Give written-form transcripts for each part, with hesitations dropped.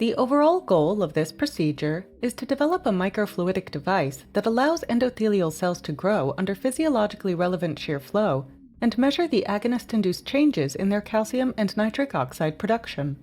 The overall goal of this procedure is to develop a microfluidic device that allows endothelial cells to grow under physiologically relevant shear flow and measure the agonist-induced changes in their calcium and nitric oxide production.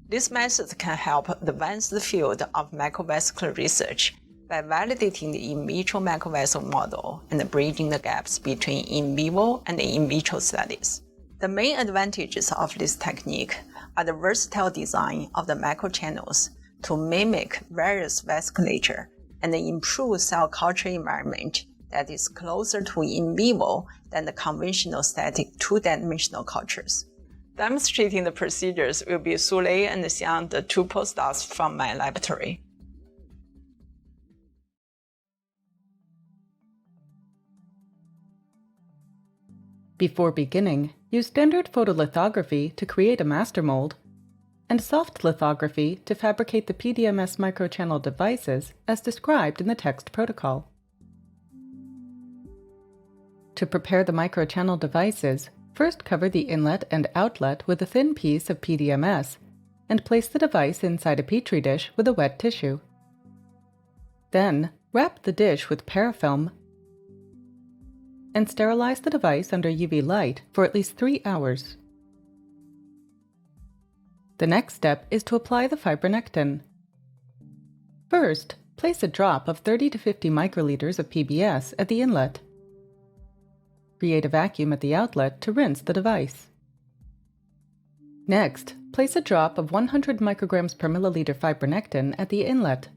This method can help advance the field of microvascular research by validating the in vitro microvessel model and bridging the gaps between in vivo and in vitro studies. The main advantages of this technique are the versatile design of the microchannels to mimic various vasculature and improve cell culture environment that is closer to in vivo than the conventional static two-dimensional cultures. Demonstrating the procedures will be Sulei and Xiang, the two postdocs from my laboratory. Before beginning, use standard photolithography to create a master mold and soft lithography to fabricate the PDMS microchannel devices as described in the text protocol. To prepare the microchannel devices, first cover the inlet and outlet with a thin piece of PDMS and place the device inside a petri dish with a wet tissue. Then, wrap the dish with parafilm and sterilize the device under UV light for at least 3 hours. The next step is to apply the fibronectin. First, place a drop of 30 to 50 microliters of PBS at the inlet. Create a vacuum at the outlet to rinse the device. Next, place a drop of 100 micrograms per milliliter fibronectin at the inlet.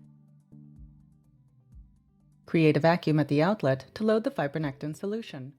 Create a vacuum at the outlet to load the fibronectin solution.